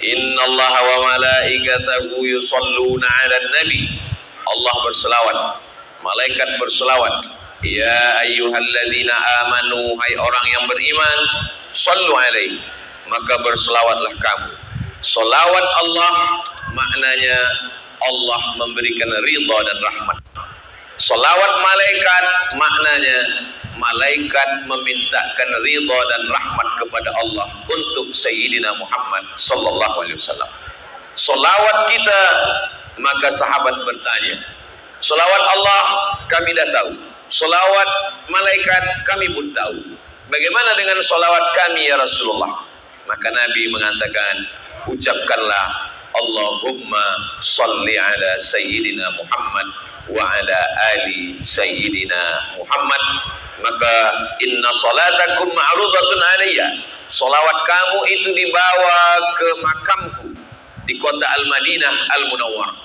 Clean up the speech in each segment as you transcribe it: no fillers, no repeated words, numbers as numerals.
Innallaha wa malaikatahu yusalluna 'alan nabi. Allah berselawat, malaikat berselawat. Ya ayyuhalladzina amanu, hai orang yang beriman, sallu alaihi, maka berselawatlah kamu. Selawat Allah maknanya Allah memberikan ridha dan rahmat. Selawat malaikat maknanya malaikat memintakan ridha dan rahmat kepada Allah untuk Sayyidina Muhammad sallallahu alaihi wasallam. Selawat kita, maka sahabat bertanya, selawat Allah kami dah tahu, selawat malaikat kami pun tahu, bagaimana dengan selawat kami ya Rasulullah? Maka Nabi mengatakan, ucapkanlah Allahumma salli ala Sayyidina Muhammad wa ala ali Sayyidina Muhammad. Maka inna salatakum ma'rudatun alayya, salawat kamu itu dibawa ke makamku di kota Al-Madinah Al-Munawwarah.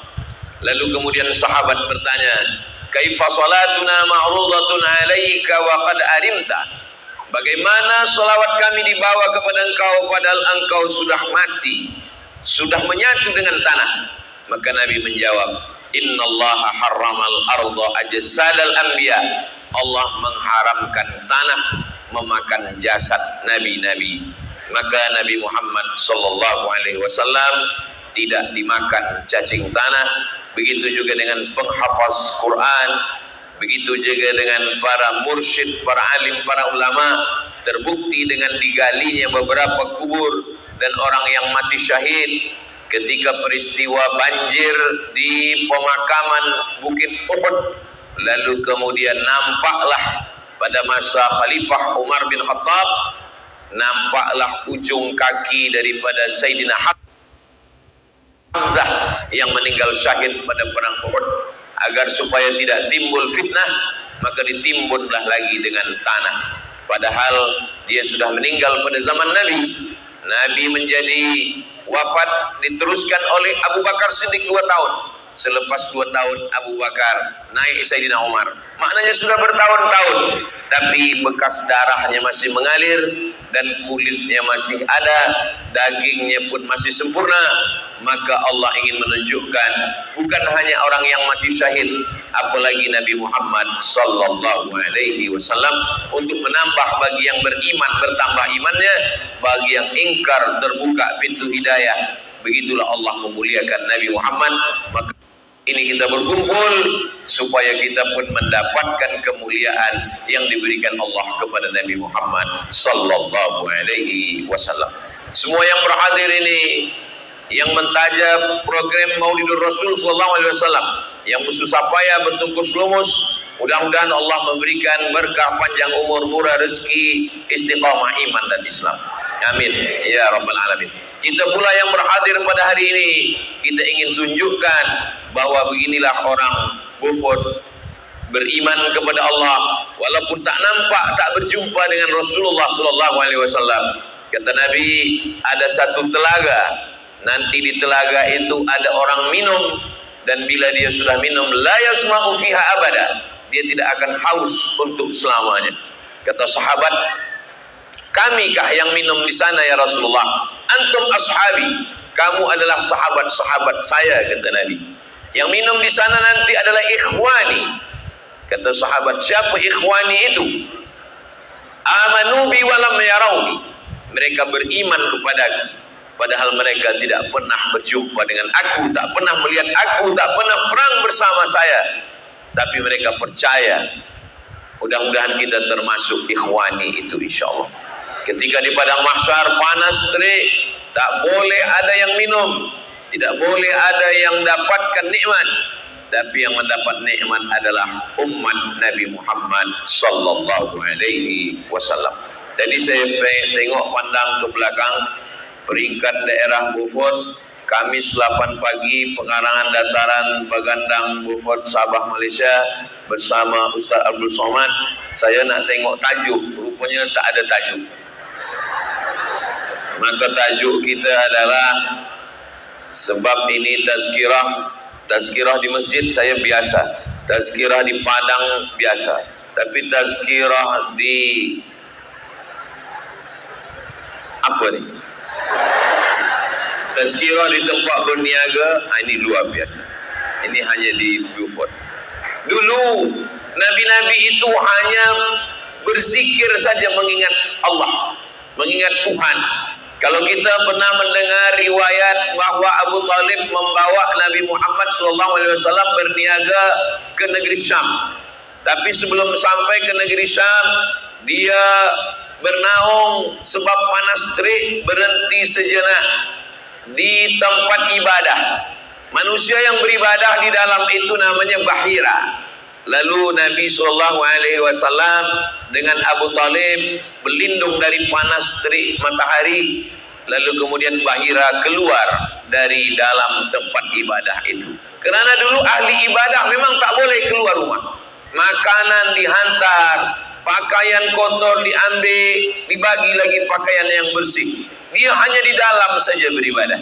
Lalu kemudian sahabat bertanya, kaifa salatuna ma'rudatun alayka wa qad arimta, bagaimana salawat kami dibawa kepada engkau padahal engkau sudah mati, sudah menyatu dengan tanah? Maka Nabi menjawab, innallaha harramal arda ajsadal anbiya, Allah mengharamkan tanah memakan jasad nabi-nabi. Maka Nabi Muhammad sallallahu alaihi wasallam tidak dimakan cacing tanah. Begitu juga dengan penghafaz Quran, begitu juga dengan para mursyid, para alim, para ulama. Terbukti dengan digalinya beberapa kubur dan orang yang mati syahid ketika peristiwa banjir di pemakaman Bukit Uhud. Lalu kemudian nampaklah pada masa Khalifah Umar bin Khattab, nampaklah ujung kaki daripada Sayyidina Hamzah yang meninggal syahid pada perang Uhud. Agar supaya tidak timbul fitnah, maka ditimbunlah lagi dengan tanah. Padahal dia sudah meninggal pada zaman Nabi. Nabi menjadi wafat diteruskan oleh Abu Bakar Siddiq 2 tahun. Selepas 2 tahun Abu Bakar naik Sayyidina Umar. Maknanya sudah bertahun-tahun, tapi bekas darahnya masih mengalir dan kulitnya masih ada, dagingnya pun masih sempurna. Maka Allah ingin menunjukkan bukan hanya orang yang mati syahid, apalagi Nabi Muhammad sallallahu alaihi wasallam, untuk menambah bagi yang beriman bertambah imannya, bagi yang ingkar terbuka pintu hidayah. Begitulah Allah memuliakan Nabi Muhammad. Maka ini kita berkumpul supaya kita pun mendapatkan kemuliaan yang diberikan Allah kepada Nabi Muhammad sallallahu alaihi wasallam. Semua yang berhadir ini, yang mentajab program Maulidur Rasul sallallahu alaihi wasallam, yang bersusah payah bertungkus lumus, mudah-mudahan Allah memberikan berkah panjang umur, murah rezeki, istiqamah iman dan Islam. Amin ya rabbal alamin. Kita pula yang berhadir pada hari ini, kita ingin tunjukkan bahwa beginilah orang Beaufort beriman kepada Allah walaupun tak nampak, tak berjumpa dengan Rasulullah sallallahu alaihi wasallam. Kata Nabi, ada satu telaga, nanti di telaga itu ada orang minum, dan bila dia sudah minum, la yasma'u fiha abada, dia tidak akan haus untuk selamanya. Kata sahabat, kamikah yang minum di sana ya Rasulullah? Antum ashabi, kamu adalah sahabat-sahabat saya, kata Nabi. Yang minum di sana nanti adalah ikhwani. Kata sahabat, siapa ikhwani itu? Amanu bi walam yarawni, mereka beriman kepadaku padahal mereka tidak pernah berjumpa dengan aku, tak pernah melihat aku, tak pernah perang bersama saya, tapi mereka percaya. Mudah-mudahan kita termasuk ikhwani itu insyaallah. Ketika di padang mahsyar panas terik, tak boleh ada yang minum, tidak boleh ada yang dapatkan nikmat, tapi yang mendapat nikmat adalah umat Nabi Muhammad sallallahu alaihi wasallam. Tadi saya tengok pandang ke belakang, peringkat daerah Beaufort, Kamis 8 pagi, pengarangan dataran Bagandang Beaufort Sabah Malaysia bersama Ustaz Abdul Somad. Saya nak tengok tajuk, rupanya tak ada tajuk. Maka tajuk kita adalah, sebab ini tazkirah di masjid saya biasa, tazkirah di Padang biasa, tapi tazkirah di apa ni? Tazkirah di tempat berniaga, ini luar biasa. Ini hanya di Beaufort. Dulu Nabi-Nabi itu hanya berzikir saja, mengingat Allah, mengingat Tuhan. Kalau kita pernah mendengar riwayat bahwa Abu Talib membawa Nabi Muhammad SAW berniaga ke negeri Syam. Tapi sebelum sampai ke negeri Syam, dia bernaung sebab panas terik, berhenti sejenak di tempat ibadah. Manusia yang beribadah di dalam itu namanya Bahira. Lalu Nabi SAW dengan Abu Talib berlindung dari panas terik matahari. Lalu kemudian Bahira keluar dari dalam tempat ibadah itu. Karena dulu ahli ibadah memang tak boleh keluar rumah. Makanan dihantar, pakaian kotor diambil, dibagi lagi pakaian yang bersih. Dia hanya di dalam saja beribadah.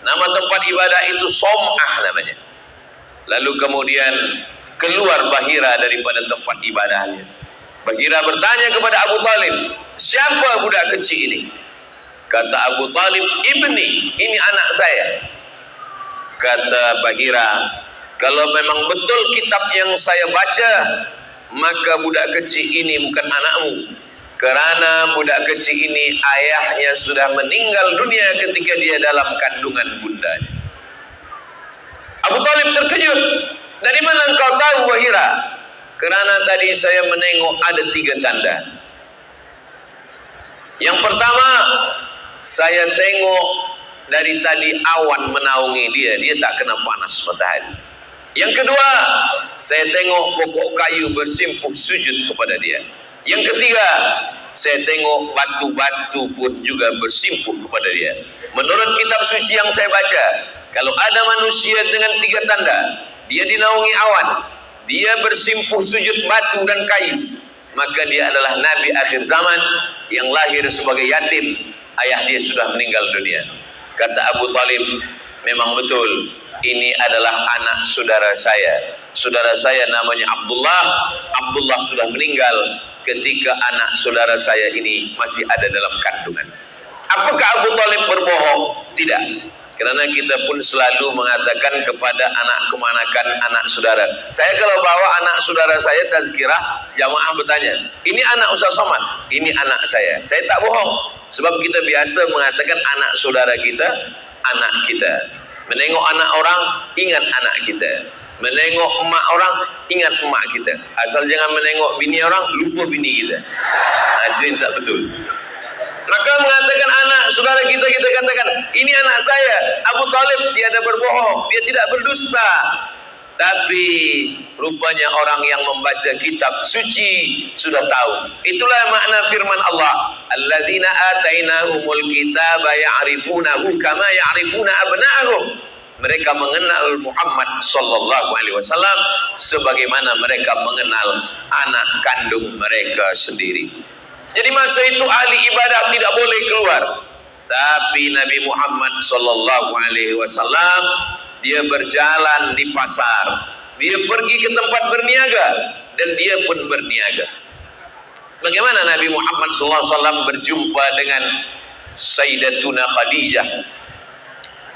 Nama tempat ibadah itu Som'ah namanya. Lalu kemudian keluar Bahira daripada tempat ibadahnya. Bahira bertanya kepada Abu Talib, siapa budak kecil ini? Kata Abu Talib, ibni, ini anak saya. Kata Bahira, kalau memang betul kitab yang saya baca, maka budak kecil ini bukan anakmu. Kerana budak kecil ini ayahnya sudah meninggal dunia ketika dia dalam kandungan bundanya. Abu Talib terkejut. Dari mana engkau tahu, Bahira? Kerana tadi saya menengok ada 3 tanda. Yang pertama, saya tengok dari tadi awan menaungi dia, dia tak kena panas matahari. Yang kedua, saya tengok pokok kayu bersimpuh sujud kepada dia. Yang ketiga, saya tengok batu-batu pun juga bersimpuh kepada dia. Menurut kitab suci yang saya baca, kalau ada manusia dengan 3 tanda, dia dinaungi awan, dia bersimpuh sujud batu dan kayu, maka dia adalah Nabi akhir zaman yang lahir sebagai yatim, ayah dia sudah meninggal dunia. Kata Abu Talib, memang betul, ini adalah anak saudara saya. Saudara saya namanya Abdullah. Abdullah sudah meninggal ketika anak saudara saya ini masih ada dalam kandungan. Apakah Abu Talib berbohong? Tidak. Kerana kita pun selalu mengatakan kepada anak kemanakan anak saudara. Saya kalau bawa anak saudara saya tazkirah, jamaah bertanya, ini anak Ustaz Somad? Ini anak saya. Saya tak bohong. Sebab kita biasa mengatakan anak saudara kita, anak kita. Menengok anak orang, ingat anak kita. Menengok emak orang, ingat emak kita. Asal jangan menengok bini orang, lupa bini kita. Itu yang tak betul. Maka mengatakan anak saudara kita, kita katakan, ini anak saya. Abu Talib tiada berbohong, dia tidak berdusta. Tapi rupanya orang yang membaca kitab suci sudah tahu. Itulah makna firman Allah, alladzina atainahumul kitaba ya'rifunahu kama ya'rifuna abna'ahum. Mereka mengenal Muhammad sallallahu alaihi wasallam sebagaimana mereka mengenal anak kandung mereka sendiri. Jadi masa itu ahli ibadah tidak boleh keluar. Tapi Nabi Muhammad sallallahu alaihi wasallam dia berjalan di pasar, dia pergi ke tempat berniaga dan dia pun berniaga. Bagaimana Nabi Muhammad sallallahu alaihi wasallam berjumpa dengan Sayyidatuna Khadijah?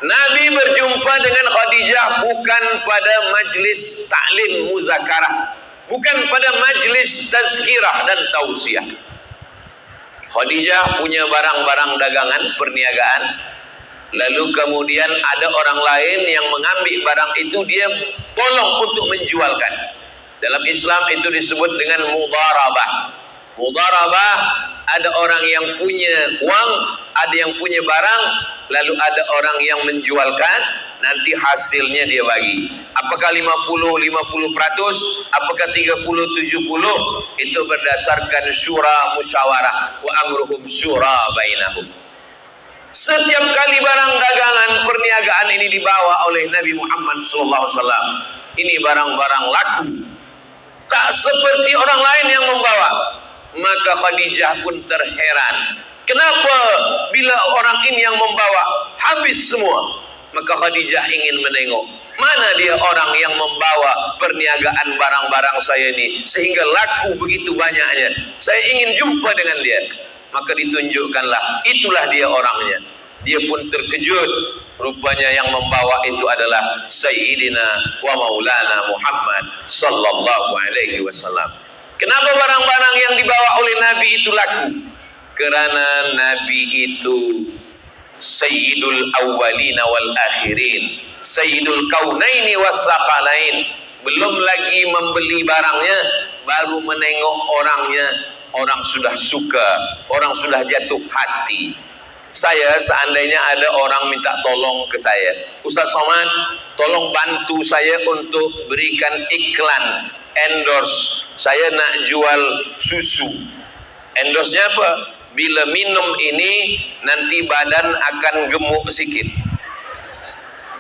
Nabi berjumpa dengan Khadijah bukan pada majlis ta'lim muzakarah, bukan pada majlis tazkirah dan tausiah. Khadijah punya barang-barang dagangan perniagaan, lalu kemudian ada orang lain yang mengambil barang itu, dia tolong untuk menjualkan. Dalam Islam itu disebut dengan mudharabah. Mudharabah, ada orang yang punya uang, ada yang punya barang, lalu ada orang yang menjualkan, nanti hasilnya dia bagi. Apakah 50-50%, apakah 30-70%, itu berdasarkan syura musyawarah, wa amruhum syura bainahum. Setiap kali barang dagangan perniagaan ini dibawa oleh Nabi Muhammad SAW, ini barang-barang laku, tak seperti orang lain yang membawa. Maka Khadijah pun terheran, kenapa bila orang ini yang membawa habis semua? Maka Khadijah ingin menengok, mana dia orang yang membawa perniagaan barang-barang saya ini sehingga laku begitu banyaknya. Saya ingin jumpa dengan dia. Maka ditunjukkanlah, itulah dia orangnya. dia pun terkejut. Rupanya yang membawa itu adalah Sayyidina wa Maulana Muhammad sallallahu alaihi wasallam. Kenapa barang-barang yang dibawa oleh Nabi itu laku? Kerana Nabi itu Sayyidul awwalina wal akhirin, Sayyidul kaunaini was saqalain. Belum lagi membeli barangnya, baru menengok orangnya, orang sudah suka, orang sudah jatuh hati. Saya seandainya ada orang minta tolong ke saya, Ustaz Somad, tolong bantu saya untuk berikan iklan, endorse. Saya nak jual susu. Endorse-nya apa? Bila minum ini nanti badan akan gemuk sikit.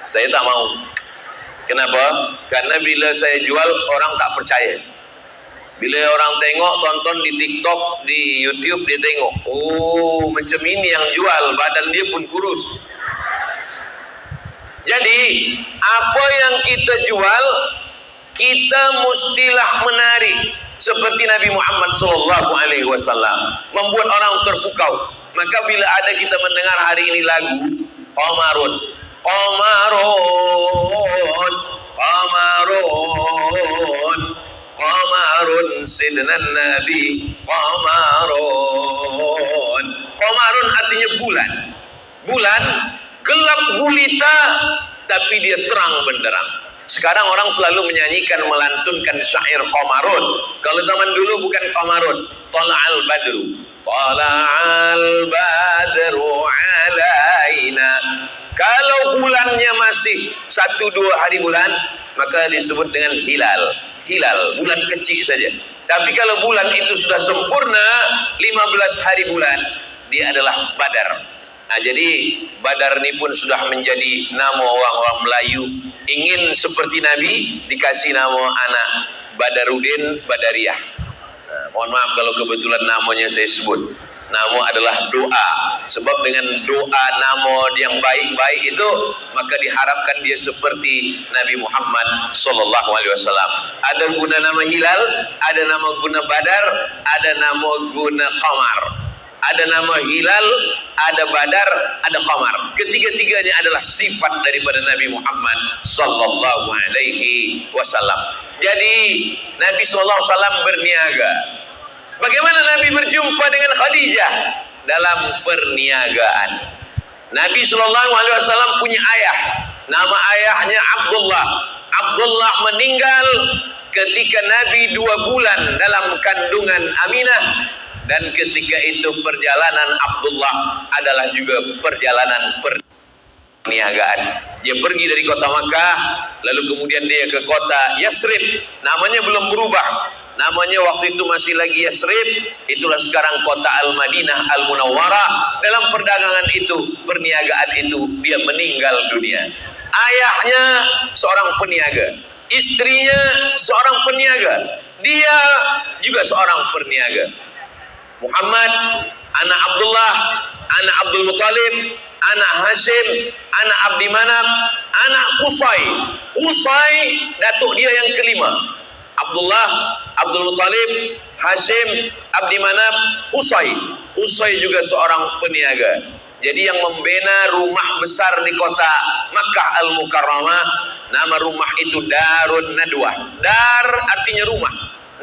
Saya tak mau. Kenapa? Karena bila saya jual orang tak percaya. Bila orang tengok, tonton di TikTok, di YouTube, dia tengok, oh macam ini yang jual, badan dia pun kurus. Jadi apa yang kita jual, kita mestilah menarik seperti Nabi Muhammad SAW, membuat orang terpukau. Maka bila ada kita mendengar hari ini lagu Qamarun, Qamarun, Qamarun, Qamarun sidna Nabi, Qamarun. Qamarun artinya bulan. Bulan gelap gulita tapi dia terang benderang. Sekarang orang selalu menyanyikan, melantunkan syair Qamarun. Kalau zaman dulu bukan Qamarun, Tala'al Badru, Tala'al Badru alaina. Kalau bulannya masih 1-2 hari bulan, maka disebut dengan hilal. Hilal, bulan kecil saja. Tapi kalau bulan itu sudah sempurna 15 hari bulan, dia adalah Badar. Nah, jadi Badar ini pun sudah menjadi nama orang-orang Melayu. Ingin seperti Nabi, dikasih nama anak Badarudin Badariah. Nah, mohon maaf kalau kebetulan namanya saya sebut. Nama adalah doa. Sebab dengan doa nama yang baik-baik itu, maka diharapkan dia seperti Nabi Muhammad sallallahu alaihi wasallam. Ada guna nama hilal, ada nama guna Badar, ada nama guna Qamar. Ada nama hilal, ada Badar, ada Qamar. Ketiga-tiganya adalah sifat daripada Nabi Muhammad sallallahu alaihi wasallam. Jadi Nabi sallallahu alaihi wasallam berniaga. Bagaimana Nabi berjumpa dengan Khadijah? Dalam perniagaan. Nabi sallallahu alaihi wasallam punya ayah. Nama ayahnya Abdullah. Abdullah meninggal ketika Nabi 2 bulan dalam kandungan Aminah. Dan ketika itu perjalanan Abdullah adalah juga perjalanan perniagaan. Dia pergi dari kota Makkah, lalu kemudian dia ke kota Yasrib. Namanya belum berubah. Namanya waktu itu masih lagi Yasrib. Itulah sekarang kota Al-Madinah Al-Munawwarah. Dalam perdagangan itu, perniagaan itu, dia meninggal dunia. Ayahnya seorang peniaga, istrinya seorang peniaga, dia juga seorang peniaga. Muhammad, anak Abdullah, anak Abdul Muttalib, anak Hashim, anak Abdi Manaf, anak Qusay. Qusay datuk dia yang kelima. Abdullah, Abdul Muttalib, Hashim, Abdi Manaf, Qusay. Qusay juga seorang peniaga. Jadi yang membina rumah besar di kota Makkah Al-Mukarramah, nama rumah itu Darun Nadwah. Dar artinya rumah,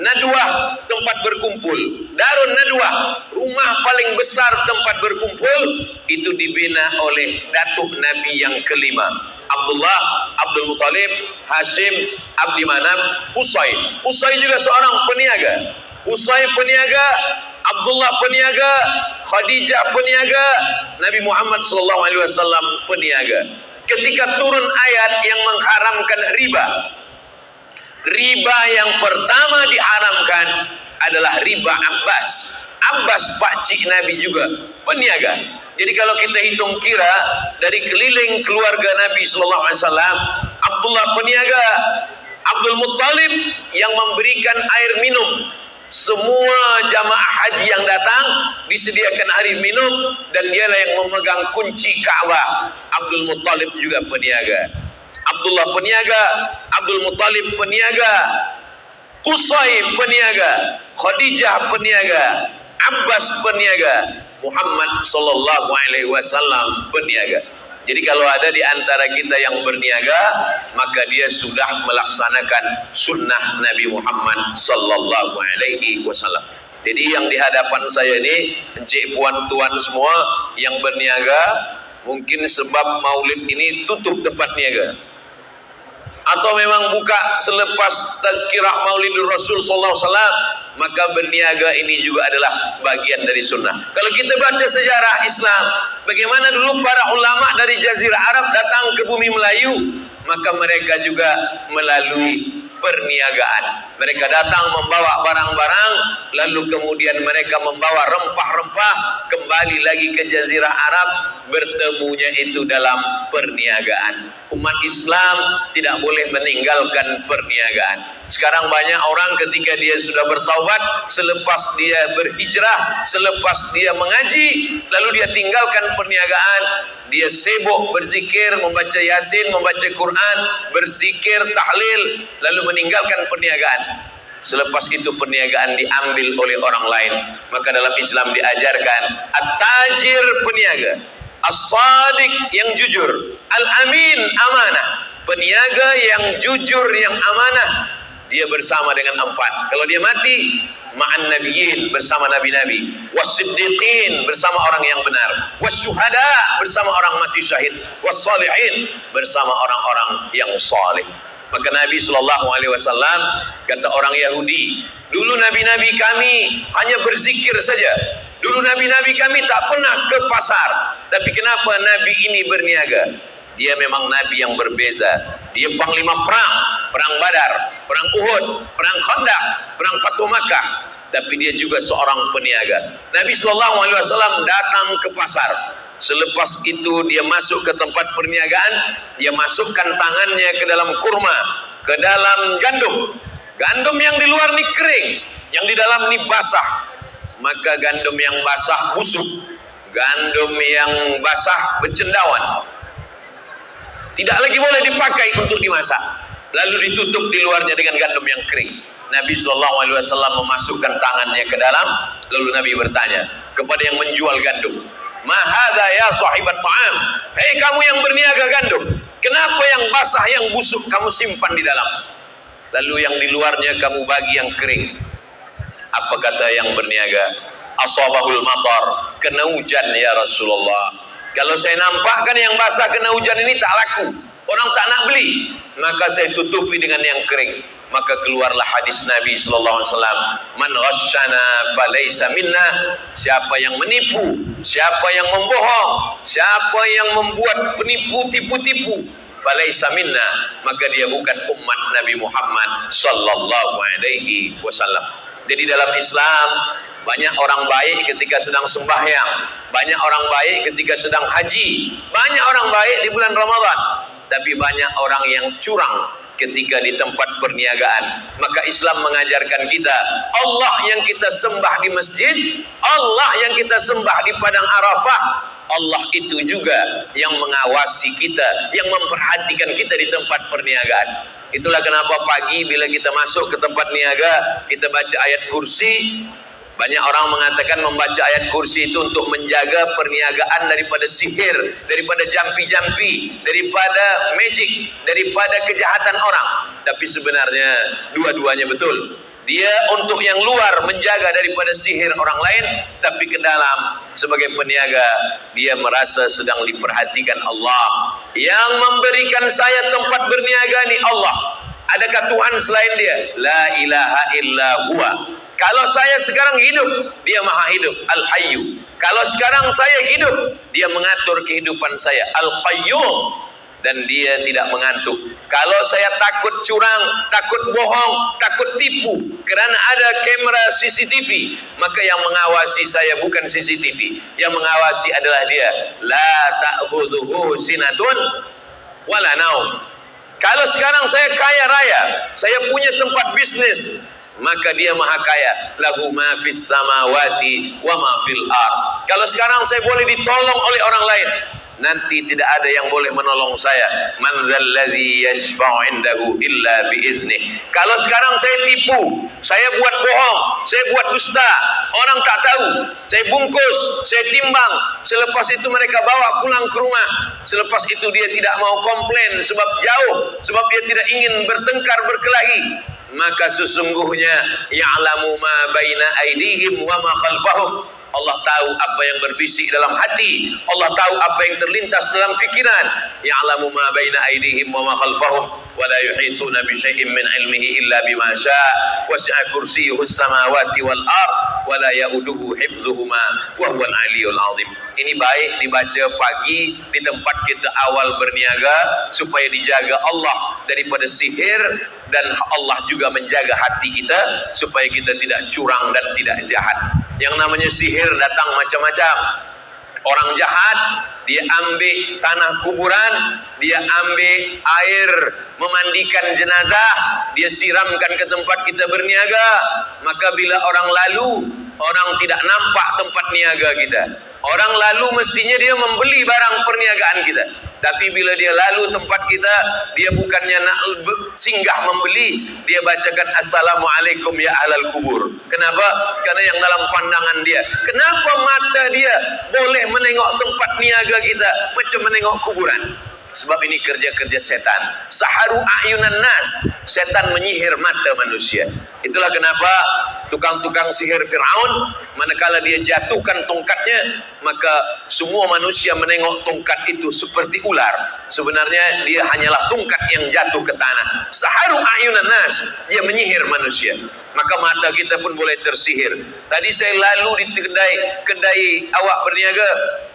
Nadwah tempat berkumpul. Darun Nadwah, rumah paling besar tempat berkumpul, itu dibina oleh datuk Nabi yang kelima. Abdullah, Abdul Muttalib, Hashim, Abdi Manaf, Qusay. Qusay juga seorang peniaga. Qusay peniaga, Abdullah peniaga, Khadijah peniaga, Nabi Muhammad SAW peniaga. Ketika turun ayat yang mengharamkan riba, riba yang pertama diharamkan adalah riba Abbas. Abbas pakcik Nabi juga peniaga. Jadi kalau kita hitung kira dari keliling keluarga Nabi SAW, Abdullah peniaga, Abdul Muttalib yang memberikan air minum. Semua jamaah haji yang datang disediakan air minum, dan dialah yang memegang kunci Ka'bah. Abdul Muttalib juga peniaga. Abdullah peniaga, Abdul Muttalib peniaga, Qusay peniaga, Khadijah peniaga, Abbas peniaga. Muhammad sallallahu alaihi wasallam berniaga. Jadi kalau ada di antara kita yang berniaga, maka dia sudah melaksanakan sunnah Nabi Muhammad sallallahu alaihi wasallam. Jadi yang di hadapan saya ini, encik puan tuan semua yang berniaga, mungkin sebab maulid ini tutup tempat niaga, atau memang buka selepas tazkirah Maulidur Rasul sallallahu alaihi wasallam, maka berniaga ini juga adalah bagian dari sunnah. Kalau kita baca sejarah Islam, bagaimana dulu para ulama dari Jazirah Arab datang ke bumi Melayu, maka mereka juga melalui perniagaan. Mereka datang membawa barang-barang, lalu kemudian mereka membawa rempah-rempah kembali lagi ke Jazirah Arab, bertemunya itu dalam perniagaan. Umat Islam tidak boleh meninggalkan perniagaan. Sekarang banyak orang ketika dia sudah bertaubat, selepas dia berhijrah, selepas dia mengaji, lalu dia tinggalkan perniagaan, dia sibuk berzikir, membaca Yasin, membaca Quran, berzikir, tahlil, lalu meninggalkan perniagaan. Selepas itu perniagaan diambil oleh orang lain. Maka dalam Islam diajarkan at-tajir peniaga, as-sadiq yang jujur, al-amin amanah. Peniaga yang jujur, yang amanah, dia bersama dengan empat. Kalau dia mati, ma'an nabiyyin, bersama nabi-nabi, was-siddiqin, bersama orang yang benar, was-syuhada, bersama orang mati syahid, was-salihin, bersama orang-orang yang saleh. Maka Nabi SAW kata orang Yahudi, dulu nabi-nabi kami hanya berzikir saja. Dulu nabi-nabi kami tak pernah ke pasar. Tapi kenapa nabi ini berniaga? Dia memang nabi yang berbeza. Dia panglima perang, perang Badar, perang Uhud, perang Khandaq, perang Fatuh Makkah. Tapi dia juga seorang peniaga. Nabi SAW datang ke pasar. Selepas itu dia masuk ke tempat perniagaan, dia masukkan tangannya ke dalam kurma, ke dalam gandum. Gandum yang di luar ni kering, yang di dalam ni basah. Maka gandum yang basah busuk, gandum yang basah bercendawan, tidak lagi boleh dipakai untuk dimasak. Lalu ditutup di luarnya dengan gandum yang kering. Nabi SAW memasukkan tangannya ke dalam, lalu Nabi bertanya kepada yang menjual gandum, "Ma hadza ya sahibat ta'am?" Hei kamu yang berniaga gandum, kenapa yang basah, yang busuk kamu simpan di dalam? Lalu yang di luarnya kamu bagi yang kering. Apa kata yang berniaga? Asabahul matar, kena hujan ya Rasulullah. Kalau saya nampakkan yang basah kena hujan ini tak laku, orang tak nak beli, maka saya tutupi dengan yang kering. Maka keluarlah hadis Nabi sallallahu alaihi wasallam, "Man ghasyana falaysa minna." Siapa yang menipu, siapa yang membohong, siapa yang membuat penipu, tipu-tipu, falaysa minna, maka dia bukan umat Nabi Muhammad sallallahu alaihi wasallam. Jadi dalam Islam banyak orang baik ketika sedang sembahyang, banyak orang baik ketika sedang haji, banyak orang baik di bulan Ramadan, tapi banyak orang yang curang ketika di tempat perniagaan. Maka Islam mengajarkan kita, Allah yang kita sembah di masjid, Allah yang kita sembah di padang Arafah, Allah itu juga yang mengawasi kita, yang memperhatikan kita di tempat perniagaan. Itulah kenapa pagi bila kita masuk ke tempat niaga, kita baca ayat kursi. Banyak orang mengatakan membaca ayat kursi itu untuk menjaga perniagaan daripada sihir, daripada jampi-jampi, daripada magic, daripada kejahatan orang. Tapi sebenarnya dua-duanya betul. Dia untuk yang luar menjaga daripada sihir orang lain, tapi ke dalam sebagai peniaga dia merasa sedang diperhatikan Allah. Yang memberikan saya tempat berniaga ni Allah. Adakah Tuhan selain dia? La ilaha illa huwa. Kalau saya sekarang hidup, dia maha hidup, Al-Hayyu. Kalau sekarang saya hidup, dia mengatur kehidupan saya, Al-Qayyum. Dan dia tidak mengantuk. Kalau saya takut curang, takut bohong, takut tipu, kerana ada kamera CCTV, maka yang mengawasi saya bukan CCTV. Yang mengawasi adalah dia. La ta'khudhuhu sinatun wala naum. Kalau sekarang saya kaya raya, saya punya tempat bisnis, maka dia maha kaya. Lahu ma fis samawati wa ma fil ard. Kalau sekarang saya boleh ditolong oleh orang lain, nanti tidak ada yang boleh menolong saya. Man dzalladzi yashfa'u 'indahu illa biizni. Kalau sekarang saya tipu, saya buat bohong, saya buat dusta, orang tak tahu, saya bungkus, saya timbang, selepas itu mereka bawa pulang ke rumah, selepas itu dia tidak mau komplain sebab jauh, sebab dia tidak ingin bertengkar berkelahi, maka sesungguhnya ya'lamu ma baina aydihim wa ma khalfahum. Allah tahu apa yang berbisik dalam hati, Allah tahu apa yang terlintas dalam fikiran. Ya'lamu ma baina aydihim wa ma khalfahum wa la yuhituna bi syai'in min ilmihi illa bima syaa' wasi'a kursiyyuhu as-samawati wal ard wa la ya'uduhu hifdzuhuma wa huwal 'aliyyul 'azim. Ini baik dibaca pagi di tempat kita awal berniaga supaya dijaga Allah daripada sihir, dan Allah juga menjaga hati kita supaya kita tidak curang dan tidak jahat. Yang namanya sihir datang macam-macam. Orang jahat, dia ambil tanah kuburan, dia ambil air memandikan jenazah, dia siramkan ke tempat kita berniaga. Maka bila orang lalu, orang tidak nampak tempat niaga kita. Orang lalu mestinya dia membeli barang perniagaan kita. Tapi bila dia lalu tempat kita, dia bukannya nak singgah membeli, dia bacakan assalamualaikum ya ahlal kubur. Kenapa? Karena yang dalam pandangan dia, kenapa mata dia boleh menengok tempat niaga kita macam menengok kuburan? Sebab ini kerja-kerja setan. Saharu a'yunan nas, setan menyihir mata manusia. Itulah kenapa tukang-tukang sihir Fir'aun, manakala dia jatuhkan tongkatnya, maka semua manusia menengok tongkat itu seperti ular. Sebenarnya dia hanyalah tongkat yang jatuh ke tanah. Saharu a'yunan nas, dia menyihir manusia. Maka mata kita pun boleh tersihir. Tadi saya lalu di kedai awak berniaga,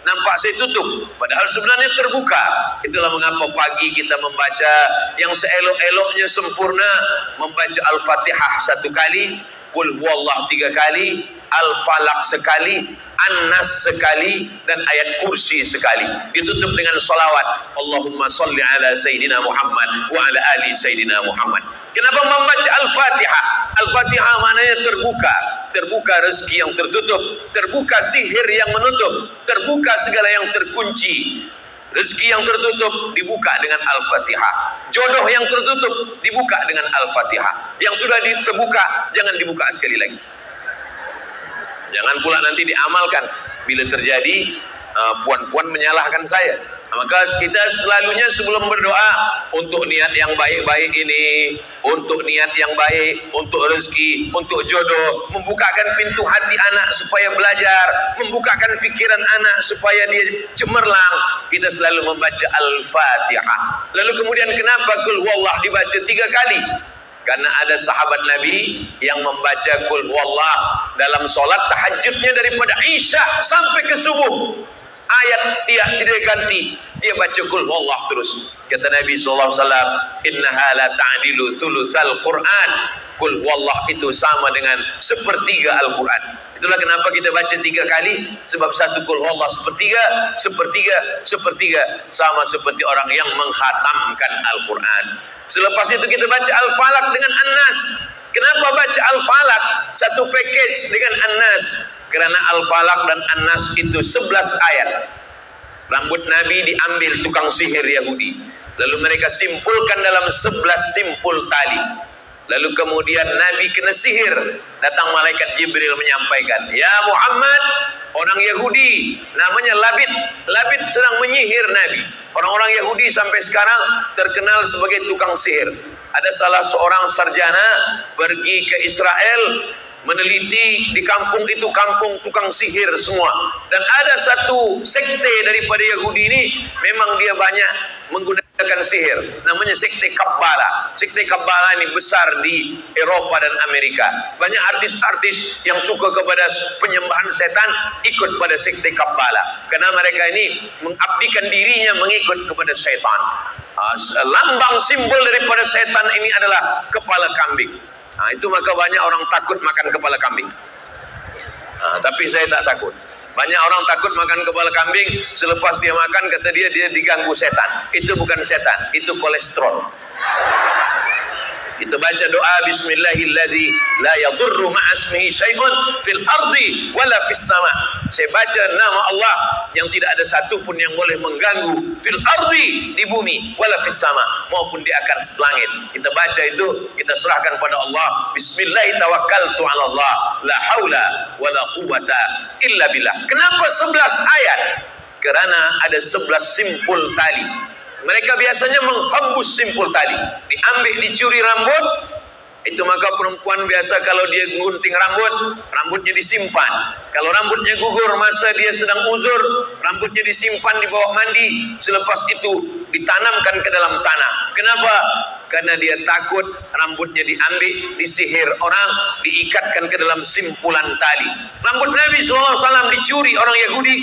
nampak saya tutup, padahal sebenarnya terbuka. Itulah mengapa pagi kita membaca yang seelok-eloknya sempurna, membaca Al-Fatihah 1 kali, Qul huwallah 3 kali, Al-Falaq sekali, An-Nas sekali, dan ayat kursi sekali. Ditutup dengan salawat, Allahumma salli ala Sayyidina Muhammad wa ala ali Sayyidina Muhammad. Kenapa membaca Al-Fatihah? Al-Fatihah maknanya terbuka. Terbuka rezeki yang tertutup, terbuka sihir yang menutup, terbuka segala yang terkunci. Rezeki yang tertutup dibuka dengan Al-Fatihah. Jodoh yang tertutup dibuka dengan Al-Fatihah. Yang sudah terbuka jangan dibuka sekali lagi. Jangan pula nanti diamalkan. Bila terjadi puan-puan menyalahkan saya. Maka kita selalunya sebelum berdoa untuk niat yang baik-baik ini, untuk niat yang baik, untuk rezeki, untuk jodoh, membukakan pintu hati anak supaya belajar, membukakan fikiran anak supaya dia cemerlang, kita selalu membaca Al-Fatihah. Lalu kemudian kenapa Qul huwallah dibaca 3 kali? Karena ada sahabat Nabi yang membaca Qul huwallah dalam solat tahajudnya daripada Isya sampai ke subuh. Ayat tidak ganti, dia baca Qul huwallah terus. Kata Nabi SAW, innaha la ta'dilu thulutsal Qur'an. Qul huwallah itu sama dengan sepertiga Al-Quran. Itulah kenapa kita baca 3 kali, sebab 1 Qul huwallah sepertiga sama seperti orang yang mengkhatamkan Al-Quran. Selepas itu kita baca Al-Falaq dengan An-Nas. Kenapa baca Al-Falaq satu package dengan An-Nas? Karena Al-Falaq dan An-Nas itu 11 ayat. Rambut Nabi diambil tukang sihir Yahudi, lalu mereka simpulkan dalam 11 simpul tali. Lalu kemudian Nabi kena sihir. Datang malaikat Jibril menyampaikan, ya Muhammad, orang Yahudi namanya Labid. Labid sedang menyihir Nabi. Orang-orang Yahudi sampai sekarang terkenal sebagai tukang sihir. Ada salah seorang sarjana pergi ke Israel, meneliti di kampung itu kampung tukang sihir semua. Dan ada satu sekte daripada Yahudi ini, memang dia banyak menggunakan sihir. Namanya sekte Kabbala. Sekte Kabbala ini besar di Eropa dan Amerika. Banyak artis-artis yang suka kepada penyembahan setan ikut pada sekte Kabbala. Karena mereka ini mengabdikan dirinya mengikut kepada setan. Lambang simbol daripada setan ini adalah kepala kambing. Itu maka banyak orang takut makan kepala kambing. Tapi saya tak takut. Banyak orang takut makan kepala kambing, selepas dia makan kata dia diganggu setan. Itu bukan setan, itu kolesterol. Kita baca doa bismillahilladzi la yadurru ma'asmihi syai'un fil ardi wala fis sama. Saya baca nama Allah yang tidak ada satu pun yang boleh mengganggu fil ardi, di bumi, wala fis sama, maupun di atas langit. Kita baca itu, kita serahkan pada Allah. Bismillah tawakkaltu 'ala Allah la haula wala quwwata illa billah. Kenapa 11 ayat? Karena ada 11 simpul tali. Mereka biasanya menghembus simpul tali, diambil, dicuri rambut. Itu maka perempuan biasa kalau dia gunting rambut, rambutnya disimpan. Kalau rambutnya gugur masa dia sedang uzur, rambutnya disimpan di bawah mandi. Selepas itu ditanamkan ke dalam tanah. Kenapa? Karena dia takut rambutnya diambil, disihir orang, diikatkan ke dalam simpulan tali. Rambut Nabi SAW dicuri orang Yahudi,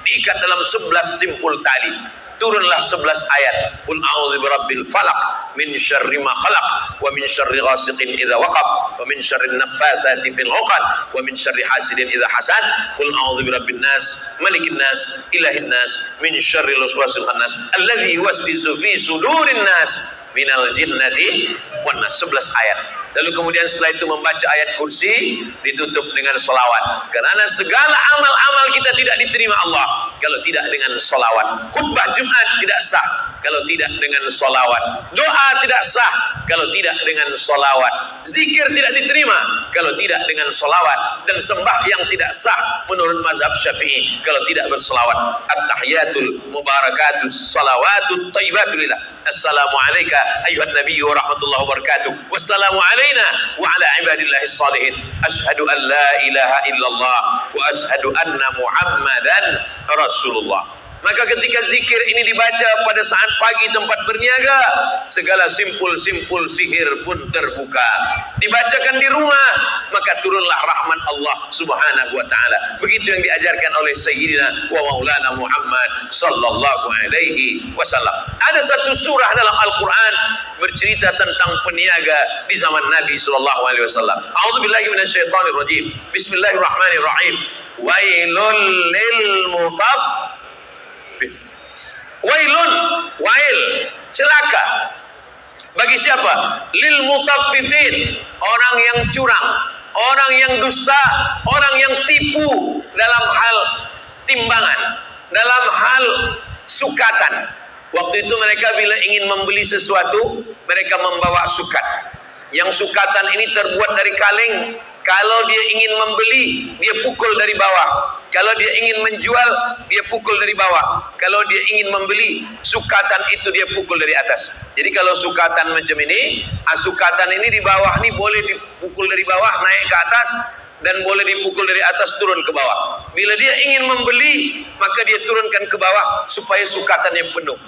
diikat dalam 11 simpul tali. Turunlah 11 ayat. Qul a'udzu birabbil falaq min syarri ma khalaq wa min syarri ghasiqin idza waqab wa min syarri naffatsati fil 'uqad wa min syarri hasidin idza hasad. Qul a'udzu birabbin nas malikin nas ilahin nas min syarril waswasil khannas alladzi yuwaswisu fi sudurin nas minal jinnati wan nas. 11 ayat. Lalu kemudian setelah itu membaca ayat kursi, ditutup dengan solawat. Karena segala amal-amal kita tidak diterima Allah kalau tidak dengan solawat. Khutbah Jumat tidak sah kalau tidak dengan solawat. Doa tidak sah kalau tidak dengan solawat. Zikir tidak diterima kalau tidak dengan solawat. Dan sembahyang tidak sah menurut mazhab Syafi'i kalau tidak bersolawat. At-tahiyatul mubarakatus salawatut thayyibatu lillah. Assalamualaikum ayuhan nabiyyu wa rahmatullahi wa barakatuh. Wassalamu alaina wa ala ibadillahis salihin. Asyhadu an la ilaha illallah wa asyhadu anna Muhammadan Rasulullah. Maka ketika zikir ini dibaca pada saat pagi tempat berniaga, segala simpul-simpul sihir pun terbuka. Dibacakan di rumah, maka turunlah rahmat Allah Subhanahu wa taala. Begitu yang diajarkan oleh Sayyidina wa Maulana Muhammad sallallahu alaihi wasallam. Ada satu surah dalam Al-Qur'an bercerita tentang peniaga di zaman Nabi sallallahu alaihi wasallam. A'udzubillahi minasyaitonir rajim. Bismillahirrahmanirrahim. Wailul lil mutaffifin. Wailun, wail, celaka. Bagi siapa? Lil mutaffifin, orang yang curang, orang yang dusta, orang yang tipu dalam hal timbangan, dalam hal sukatan. Waktu itu mereka bila ingin membeli sesuatu, mereka membawa sukat. Yang sukatan ini terbuat dari kaleng. Kalau dia ingin membeli, dia pukul dari bawah. Kalau dia ingin menjual, dia pukul dari bawah. Kalau dia ingin membeli, sukatan itu dia pukul dari atas. Jadi kalau sukatan macam ini, sukatan ini di bawah ini boleh dipukul dari bawah naik ke atas, dan boleh dipukul dari atas turun ke bawah. Bila dia ingin membeli, maka dia turunkan ke bawah supaya sukatannya penuh.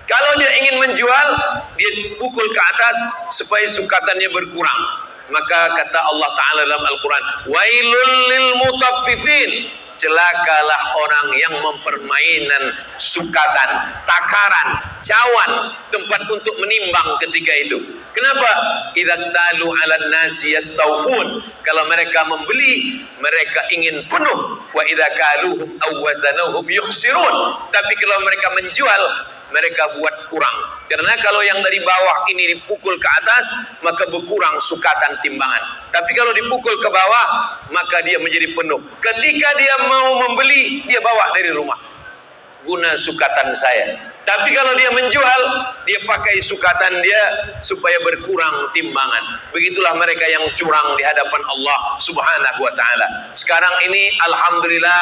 Kalau dia ingin menjual, dia pukul ke atas supaya sukatannya berkurang. Maka kata Allah Ta'ala dalam Al-Quran, wailul lil mutaffifin, celakalah orang yang mempermainan sukatan, takaran, cawan, tempat untuk menimbang ketika itu. Kenapa? Idza talu 'alan nasi yastawfun, kalau mereka membeli, mereka ingin penuh. Wa idza kaluhum aw wazanuhum yukhsirun, tapi kalau mereka menjual, mereka buat kurang. Karena kalau yang dari bawah ini dipukul ke atas, maka berkurang sukatan timbangan. Tapi kalau dipukul ke bawah, maka dia menjadi penuh. Ketika dia mau membeli, dia bawa dari rumah. Guna sukatan saya. Tapi kalau dia menjual, dia pakai sukatan dia supaya berkurang timbangan. Begitulah mereka yang curang di hadapan Allah Subhanahu wa taala. Sekarang ini alhamdulillah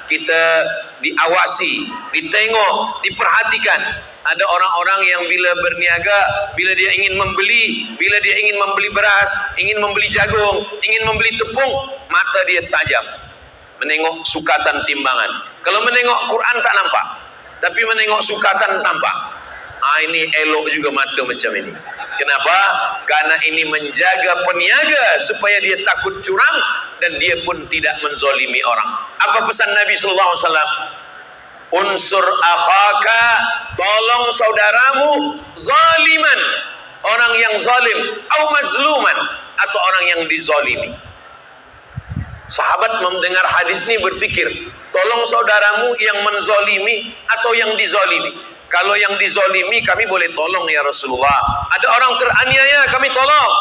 kita diawasi, ditengok, diperhatikan. Ada orang-orang yang bila berniaga, bila dia ingin membeli, bila dia ingin membeli beras, ingin membeli jagung, ingin membeli tepung, mata dia tajam. Menengok sukatan timbangan. Kalau menengok Quran tak nampak, tapi menengok sukatan tampak. Ini elok juga mata macam ini. Kenapa? Karena ini menjaga peniaga supaya dia takut curang dan dia pun tidak menzolimi orang. Apa pesan Nabi sallallahu alaihi wasallam? Unsur akhaka, tolong saudaramu zaliman, orang yang zalim, atau mazluman, atau orang yang dizalimi. Sahabat mendengar hadis ini berpikir, tolong saudaramu yang menzalimi atau yang dizalimi. Kalau yang dizolimi kami boleh tolong ya Rasulullah. Ada orang teraniaya kami tolong.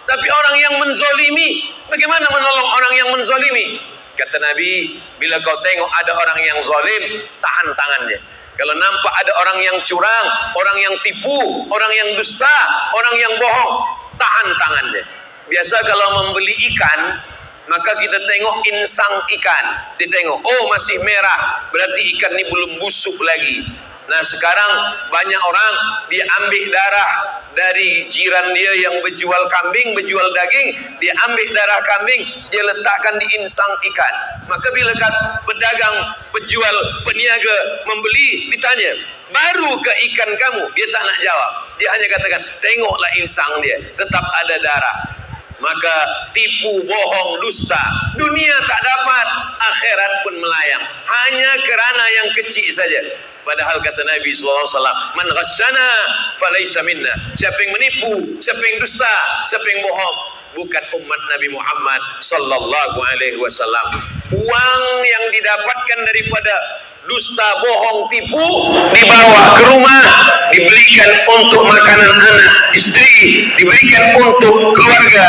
Tapi orang yang menzolimi, bagaimana menolong orang yang menzolimi? Kata Nabi, bila kau tengok ada orang yang zalim, tahan tangannya. Kalau nampak ada orang yang curang, orang yang tipu, orang yang dusta, orang yang bohong, tahan tangannya. Biasa kalau membeli ikan, maka kita tengok insang ikan. Ditengok, oh masih merah, berarti ikan ini belum busuk lagi. Nah sekarang banyak orang dia ambil darah dari jiran dia yang berjual kambing, berjual daging, dia ambil darah kambing, dia letakkan di insang ikan. Maka bila pedagang, penjual, peniaga membeli, ditanya, baru ke ikan kamu? Dia tak nak jawab. Dia hanya katakan, tengoklah insang dia, tetap ada darah. Maka tipu, bohong, dusta, dunia tak dapat, akhirat pun melayang. Hanya kerana yang kecil saja. Padahal kata Nabi SAW, man ghasyana falaysa minna. Siapa yang menipu, siapa yang dusta, siapa yang bohong, bukan umat Nabi Muhammad sallallahu alaihi wasallam. Uang yang didapatkan daripada dusta, bohong, tipu dibawa ke rumah, dibelikan untuk makanan anak, istri, diberikan untuk keluarga,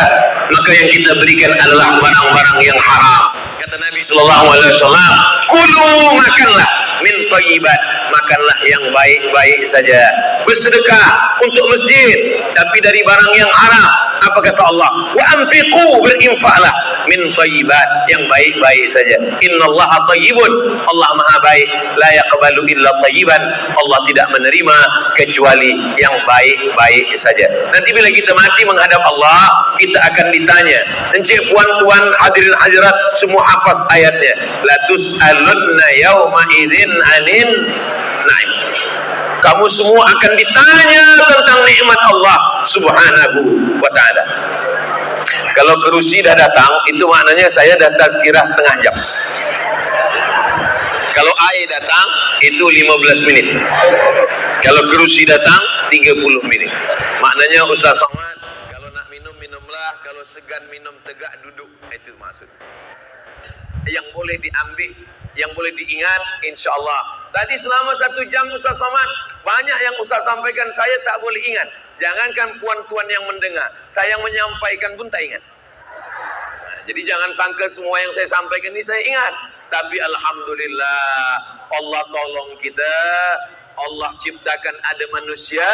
maka yang kita berikan adalah barang-barang yang haram. Kata Nabi sallallahu alaihi wasallam, kulu, makanlah min thayyibat, makanlah yang baik-baik saja. Bersedekah untuk masjid, tapi dari barang yang haram. Apa kata Allah? Wa anfiqu, berinfaklah min thayyibat, yang baik-baik saja. Innallaha thayyibun, Allah maha baik. La yaqbalu illa thayyiban, Allah tidak menerima kecuali yang baik-baik saja. Nanti bila kita mati menghadap Allah, kita akan ditanya. Encik, puan-tuan, hadirin hadirat, semua hafaz ayatnya. La tus'alunna yawma idzin anin na'im. Kamu semua akan ditanya tentang nikmat Allah subhanahu wa ta'ala. Kalau kerusi dah datang, itu maknanya saya dah tazkirah setengah jam. Kalau air datang, itu 15 menit. Kalau kerusi datang, 30 menit. Maknanya Ustaz Somad, kalau nak minum, minumlah. Kalau segan minum, tegak duduk. Itu maksud. Yang boleh diambil, yang boleh diingat, insya Allah. Tadi selama 1 jam Ustaz Somad, banyak yang Ustaz sampaikan saya tak boleh ingat. Jangankan puan-tuan yang mendengar, saya yang menyampaikan pun tak ingat. Nah, jadi jangan sangka semua yang saya sampaikan ini saya ingat. Tapi alhamdulillah, Allah tolong kita. Allah ciptakan ada manusia.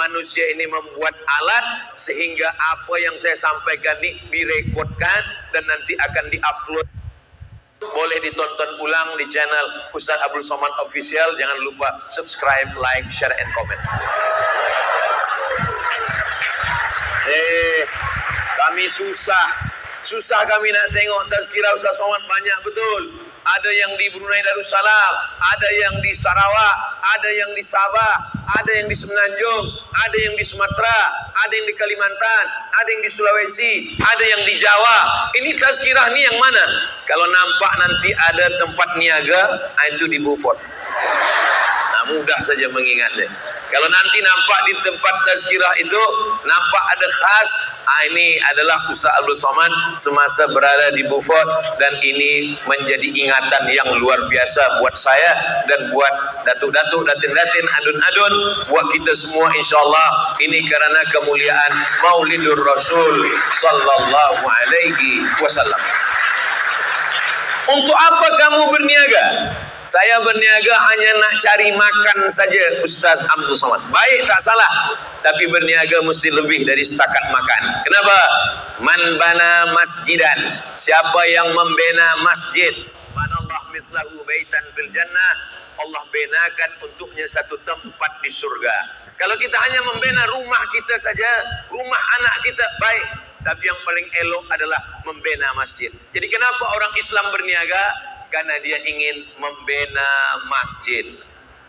Manusia ini membuat alat sehingga apa yang saya sampaikan ini direkodkan dan nanti akan diupload. Boleh ditonton ulang di channel Ustaz Abdul Somad Official. Jangan lupa subscribe, like, share, and comment. Kami susah kami nak tengok tazkirah Ustaz Somad banyak betul. Ada yang di Brunei Darussalam, ada yang di Sarawak, ada yang di Sabah, ada yang di Semenanjung, ada yang di Sumatera, ada yang di Kalimantan, ada yang di Sulawesi, ada yang di Jawa. Ini tazkirah ni yang mana? Kalau nampak nanti ada tempat niaga, itu di Beaufort. Nah, mudah saja mengingatnya. Kalau nanti nampak di tempat tazkirah itu, nampak ada khas, ini adalah Ustaz Abdul Somad semasa berada di Beaufort, dan ini menjadi ingatan yang luar biasa buat saya dan buat datuk-datuk, datin-datin, adun-adun, buat kita semua insyaAllah. Ini karena kemuliaan Maulidur Rasul sallallahu alaihi wasallam. Untuk apa kamu berniaga? Saya berniaga hanya nak cari makan saja, Ustaz Abdul Somad. Baik, tak salah. Tapi berniaga mesti lebih dari setakat makan. Kenapa? Man bana masjidan. Siapa yang membina masjid, manallah mislahu baitan fil jannah. Allah benakan untuknya satu tempat di surga. Kalau kita hanya membina rumah kita saja, rumah anak kita, baik. Tapi yang paling elok adalah membina masjid. Jadi kenapa orang Islam berniaga? Karena dia ingin membina masjid.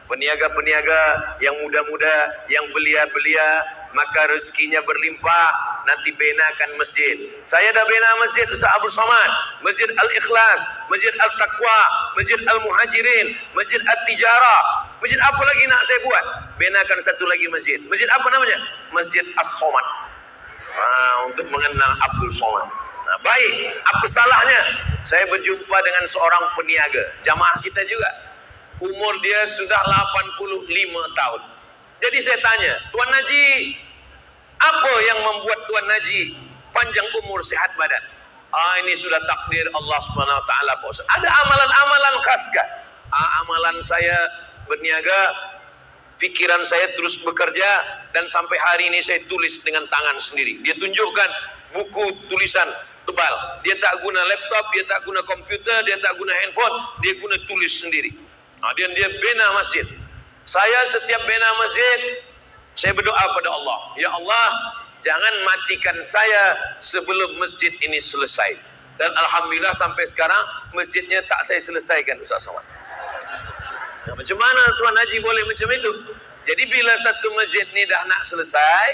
Peniaga-peniaga yang muda-muda, yang belia-belia, maka rezekinya berlimpah, nanti benakan masjid. Saya dah bina masjid Ustaz Abdul Somad, Masjid Al-Ikhlas, Masjid Al-Taqwa, Masjid Al-Muhajirin, Masjid Al-Tijarah. Masjid apa lagi nak saya buat? Benakan satu lagi masjid. Masjid apa namanya? Masjid As-Somad. Untuk mengenal Abdul Somad. Nah, baik, apa salahnya saya berjumpa dengan seorang peniaga, jamaah kita juga. Umur dia sudah 85 tahun. Jadi saya tanya, Tuan Haji, apa yang membuat Tuan Haji panjang umur, sehat badan? Ini sudah takdir Allah Subhanahu wa taala, Pak Ustaz. Ada amalan-amalan khas kah? Amalan saya berniaga, pikiran saya terus bekerja, dan sampai hari ini saya tulis dengan tangan sendiri. Dia tunjukkan buku tulisan tebal. Dia tak guna laptop, dia tak guna komputer, dia tak guna handphone, dia guna tulis sendiri. Dan dia bina masjid. Saya setiap bina masjid, saya berdoa pada Allah, ya Allah, jangan matikan saya sebelum masjid ini selesai. Dan alhamdulillah sampai sekarang masjidnya tak saya selesaikan, Ustaz Somad. Nah, macam mana Tuan Haji boleh macam itu? Jadi bila satu masjid ni dah nak selesai,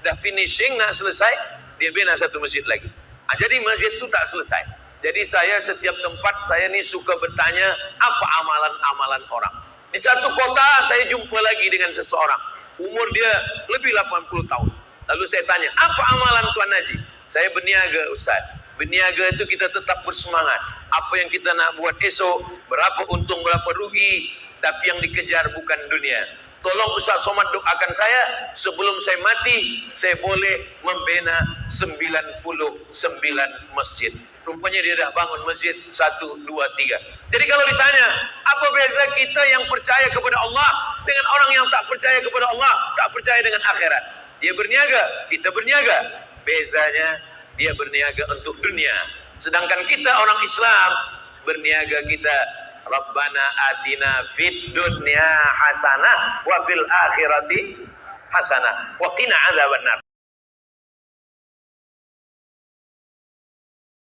dah finishing, nak selesai, dia bina satu masjid lagi. Jadi masjid tu tak selesai. Jadi saya setiap tempat, saya ni suka bertanya, apa amalan-amalan orang. Di satu kota saya jumpa lagi dengan seseorang, umur dia lebih 80 tahun. Lalu saya tanya, apa amalan Tuan Haji? Saya berniaga, Ustaz. Berniaga itu kita tetap bersemangat. Apa yang kita nak buat esok, berapa untung, berapa rugi, tapi yang dikejar bukan dunia. Tolong Ustaz Somad doakan saya, sebelum saya mati, saya boleh membina 99 masjid. Rupanya dia dah bangun masjid 1, 2, 3. Jadi kalau ditanya, apa beza kita yang percaya kepada Allah dengan orang yang tak percaya kepada Allah, tak percaya dengan akhirat? Dia berniaga, kita berniaga. Bezanya, dia berniaga untuk dunia. Sedangkan kita orang Islam, berniaga kita, Rabbana atina fid dunya hasanah wa fil akhirati hasanah wa qina adzabannar.